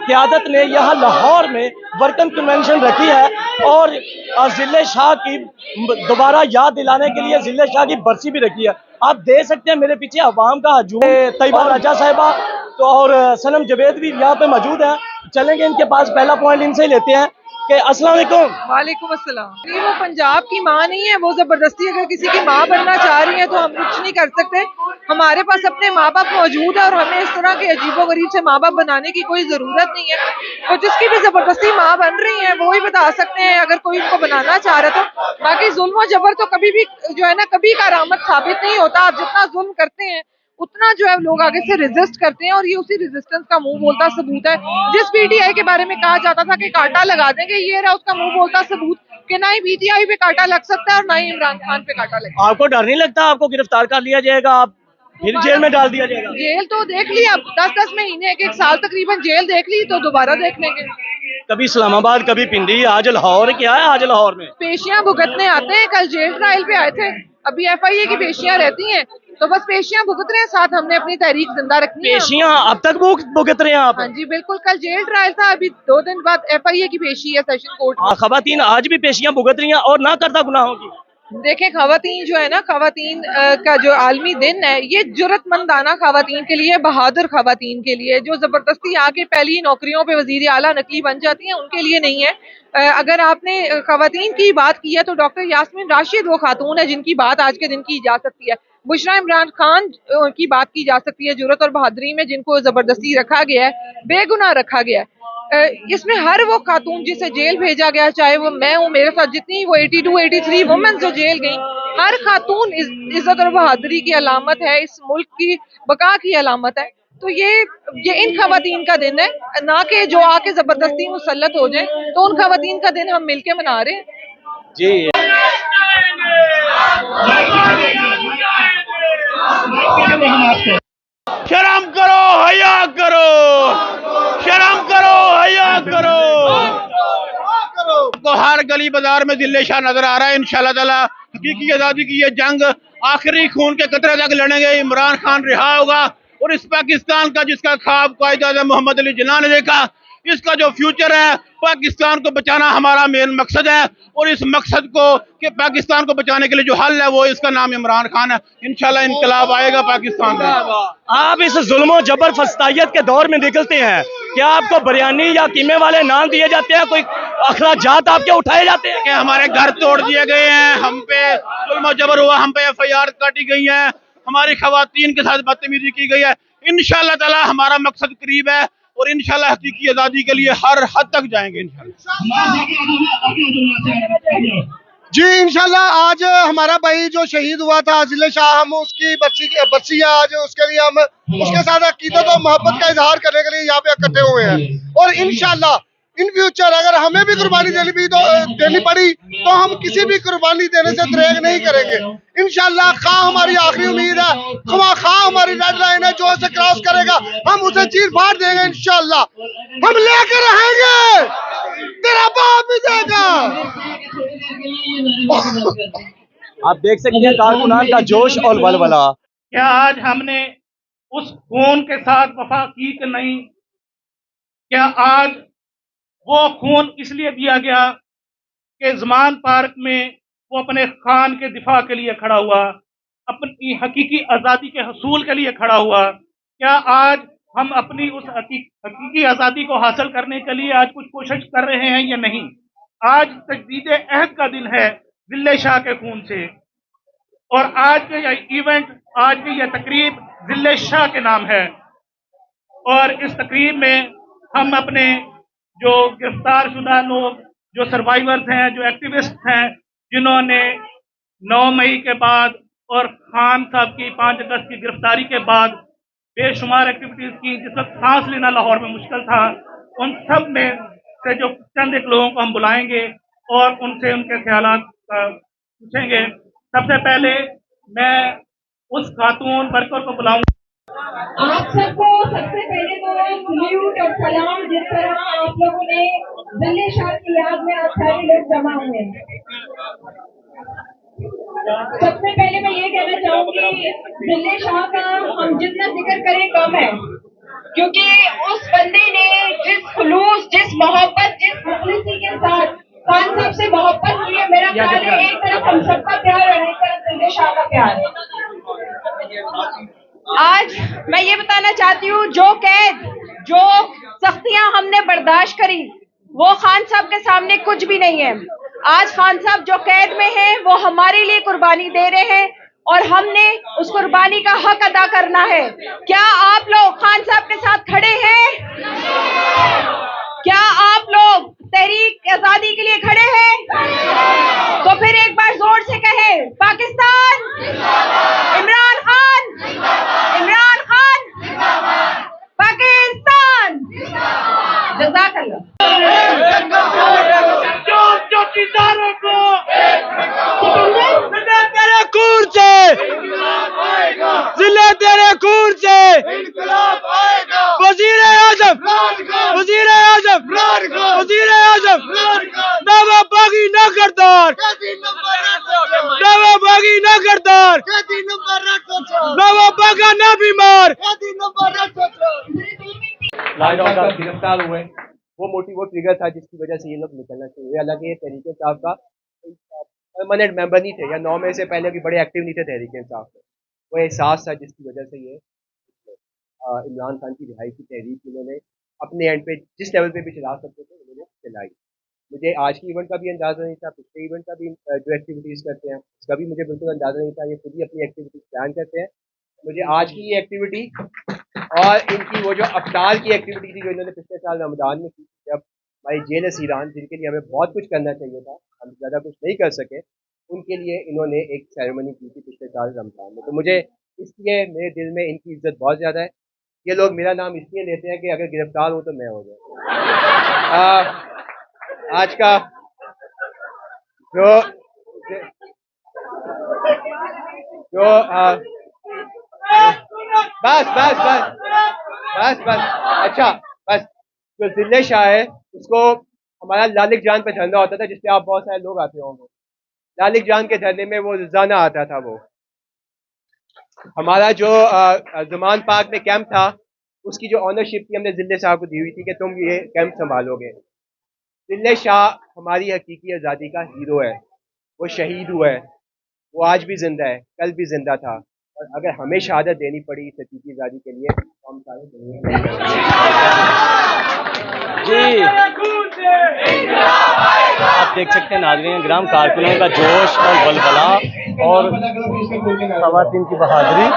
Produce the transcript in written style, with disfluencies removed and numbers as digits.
क़यादत ने यहाँ लाहौर में वर्कन कन्वेंशन रखी है और ज़िले शाह की दोबारा याद दिलाने के लिए ज़िले शाह की बरसी भी रखी है। आप देख सकते हैं मेरे पीछे अवाम का हजूम, तैयबा राजा साहिबा तो और सनम जवेद भी यहाँ पे मौजूद है। चलेंगे इनके पास, पहला पॉइंट इनसे ही लेते हैं कि अस्सलाम वालेकुम। वालेकुम अस्सलाम। वो पंजाब की माँ नहीं है, वो जबरदस्ती अगर किसी की माँ बनना चाह रही है तो हम कुछ नहीं कर सकते। हमारे पास अपने माँ बाप मौजूद है और हमें इस तरह के अजीबोगरीब से माँ बाप बनाने की कोई जरूरत नहीं है। तो जिसकी भी जबरदस्ती माँ बन रही है वो ही बता सकते हैं अगर कोई उनको बनाना चाह रहा तो। बाकी जुल्म और जबर तो कभी भी जो है ना कभी करामत साबित नहीं होता। आप जितना जुल्म करते हैं उतना जो है लोग आगे से रेजिस्ट करते हैं और ये उसी रेजिस्टेंस का मुंह बोलता सबूत है। जिस पीटीआई के बारे में कहा जाता था कि कांटा लगा देंगे, ये रहा उसका मुंह बोलता सबूत कि ना ही पीटीआई पे कांटा लग सकता है और ना ही इमरान खान पे कांटा लगेगा। आपको डर नहीं लगता आपको गिरफ्तार कर लिया जाएगा, आप फिर जेल में डाल दिया जाएगा? जेल तो देख ली, अब 10-10 महीने 1-1 साल तकरीबन जेल देख ली, तो दोबारा देख लेंगे। कभी इस्लामाबाद, कभी पिंडी, आज लाहौर। क्या है आज लाहौर में? पेशियां भुगतने आते हैं, कल जेल ट्रायल पे आए थे, अभी एफआईए की पेशियां रहती हैं, तो बस पेशियां भुगत रहे हैं, साथ हमने अपनी तहरीक जिंदा रखनी है। पेशियां अब तक भुगत रहे हैं आप? हाँ जी बिल्कुल, कल जेल ट्रायल था, अभी 2 दिन बाद एफआईए की पेशी है सेशन कोर्ट में। खवातीन आज भी पेशियां भुगत रही हैं और ना करता गुनाहों की। देखें, खवातीन जो है ना, खवातीन का जो आलमी दिन है, ये जुर्रतमंदाना खवातीन के लिए, बहादुर खवातीन के लिए, जो जबरदस्ती आके पहली नौकरियों पे वजीर आला नकली बन जाती हैं, उनके लिए नहीं है। अगर आपने खवातीन की बात की है तो डॉक्टर यास्मीन राशिद वो खातून है जिनकी बात आज के दिन की जा सकती है। बुशरा इमरान खान की बात की जा सकती है जुर्रत और बहादुरी में, जिनको जबरदस्ती रखा गया है, बेगुनाह रखा गया है। इसमें हर वो खातून जिसे जेल भेजा गया, चाहे वो मैं हूँ, मेरे साथ जितनी वो 82-83 वुमेन जो जेल गई, हर खातून इज्जत और बहादुरी की अलामत है, इस मुल्क की बका की अलामत है। तो ये इन खवातीन का दिन है, ना कि जो आके जबरदस्ती मुसल्लत हो जाए। तो उन खवातीन का दिन हम मिलके मना रहे हैं जी। शर्म करो, हया करो, शर्म करो, हया करो। तो हर गली बाजार में जिले शाह नजर आ रहा है। इंशाल्लाह ताला हकीकी आजादी की ये जंग आखिरी खून के कतरे तक लड़ेंगे। इमरान खान रिहा होगा और इस पाकिस्तान का जिसका ख्वाब कायद-ए-आज़म मोहम्मद अली जिन्ना ने देखा, इसका जो फ्यूचर है, पाकिस्तान को बचाना हमारा मेन मकसद है और इस मकसद को कि पाकिस्तान को बचाने के लिए जो हल है वो इसका नाम इमरान खान है। इंशाल्लाह इनकलाब आएगा पाकिस्तान में। आप इस जुल्म और जबरदस्तियत के दौर में निकलते हैं, क्या आपको बिरयानी या कीमे वाले नान दिए जाते हैं, कोई अखराजात आपके उठाए जाते हैं? कि हमारे घर तोड़ दिए गए हैं, हम पे जुल्म और जबर हुआ, हम पे एफआईआर काटी गई है, हमारी खवातीन के साथ बदतमीजी की गई है। इंशाल्लाह ताला हमारा मकसद करीब है और इंशाल्लाह हकीकी आजादी के लिए हर हद तक जाएंगे इंशाल्लाह। जी इंशाल्लाह आज हमारा भाई जो शहीद हुआ था जिले शाह, हम उसकी बच्ची है आज, उसके लिए हम उसके साथ अकीदत और मोहब्बत का इजहार करने के लिए यहाँ पे इकट्ठे हुए हैं। और इंशाल्लाह इन फ्यूचर अगर हमें भी कुर्बानी देनी पड़ी तो हम किसी भी कुर्बानी देने से दरेग नहीं करेंगे इंशाल्लाह। खा हमारी आखिरी उम्मीद है, खा हमारी रेड लाइन है, जो उसे क्रॉस करेगा हम उसे चीर फाड़ देंगे इंशाल्लाह। हम लेकर रहेंगे, तेरा बाप भी देगा। आप देख सकते हैं कारकुनान का जोश और वलवला। क्या आज हमने उस खून के साथ वफा की कि नहीं? क्या आज वो खून इसलिए दिया गया कि ज़मान पार्क में वो अपने खान के दिफा के लिए खड़ा हुआ, अपनी हकीकी आज़ादी के हसूल के लिए खड़ा हुआ? क्या आज हम अपनी उस हकीकी आज़ादी को हासिल करने के लिए आज कुछ कोशिश कर रहे हैं या नहीं? आज तजदीद अहद का दिन है जिले शाह के खून से, और आज के यह इवेंट, आज की यह तकरीब जिले शाह के नाम है। और इस तकरीब में हम अपने जो गिरफ्तार शुदा लोग, जो सर्वाइवर्स हैं, जो एक्टिविस्ट हैं, जिन्होंने 9 मई के बाद और खान साहब की 5 अगस्त की गिरफ्तारी के बाद बेशुमार एक्टिविटीज की, जिस वक्त सांस लेना लाहौर में मुश्किल था, उन सब में से जो चंद एक लोगों को हम बुलाएंगे और उनसे उनके ख्यालात पूछेंगे। सबसे पहले मैं उस खातून वर्कर को बुलाऊंगा। आप सबको सबसे पहले तो सल्यूट और सलाम, जिस तरह आप लोगों ने जिले शाह की याद में आज सारे लोग जमा हुए हैं। सबसे पहले मैं ये कहना चाहूंगी, जिले शाह का हम जितना जिक्र करें कम है। क्योंकि उस बंदे ने जिस खुलूस, जिस मोहब्बत, जिस मुखलिसी के साथ खान साहब से मोहब्बत की है, मेरा ख्याल है एक तरफ हम सबका प्यार और एक तरफ जिंदे शाह का प्यार। आज मैं ये बताना चाहती हूँ, जो कैद, जो सख्तियां हमने बर्दाश्त करी, वो खान साहब के सामने कुछ भी नहीं है। आज खान साहब जो कैद में हैं, वो हमारे लिए कुर्बानी दे रहे हैं और हमने उस कुर्बानी का हक अदा करना है। क्या आप लोग खान साहब के साथ खड़े हैं? क्या आप लोग तहरीक आजादी के लिए खड़े हैं? तो फिर एक बार जोर से कहें, पाकिस्तान, इमरान खान, इमरान खान, पाकिस्तान। जज़ाकल्लाह। चौकीदारों को तेरे खून से, जिले तेरे खून से, वजीर आजम, वजीर आजम, वजीर आजम, नवा बागी न करतार, नवा बागी न करतार, नवा बागा न बीमार। गिरफ्तार हुए वो ट्रिगर था जिसकी वजह से ये लोग निकलना चाहिए। हालांकि ये तहरीक इंसाफ का परमानेंट मेंबर नहीं थे या 9 में से पहले भी बड़े एक्टिव नहीं थे तहरीक इंसाफ में। वो एहसास था जिसकी वजह से ये इमरान खान की रिहाई की तहरीक इन्होंने अपने एंड पे जिस लेवल पे भी चला सकते थे उन्होंने चलाई। मुझे आज की इवेंट का भी अंदाज़ा नहीं था, पिछले इवेंट का भी जो एक्टिविटीज़ करते हैं उसका भी मुझे बिल्कुल अंदाज़ा नहीं था। ये खुद ही अपनी एक्टिविटीज़ प्लान करते हैं। मुझे आज की ये एक्टिविटी और इनकी वो जो अफ्तार की एक्टिविटी थी जो इन्होंने पिछले साल रमज़ान में की, जब हमारी जेल सीरान, जिनके लिए हमें बहुत कुछ करना चाहिए था, हम ज़्यादा कुछ नहीं कर सके, उनके लिए इन्होंने एक सेरेमनी की थी पिछले साल रमज़ान में। तो मुझे इसलिए मेरे दिल में इनकी इज्जत बहुत ज़्यादा है। ये लोग मेरा नाम इसलिए लेते हैं कि अगर गिरफ्तार हो तो मैं हो जाऊँ। आज का बस अच्छा, बस जो जिले शाह है उसको हमारा लालिक जान पे धरना होता था, जिसपे आप बहुत सारे लोग आते होंगे। लालिक जान के धरने में वो रोजाना आता था। वो हमारा जो ज़मान पार्क में कैंप था, उसकी जो ऑनरशिप थी हमने जिले शाह को दी हुई थी कि तुम ये कैंप संभालोगे। जिले शाह हमारी हकीकी आज़ादी का हीरो है। वो शहीद हुआ है, वो आज भी जिंदा है, कल भी जिंदा था, और अगर हमें शहादत देनी पड़ी इस हकीकी आज़ादी के लिए तो हम सारे जी आप देख सकते हैं नाज़रीन ग्राम कारकुनों का जोश और बलबला और ख़वातीन की बहादुरी।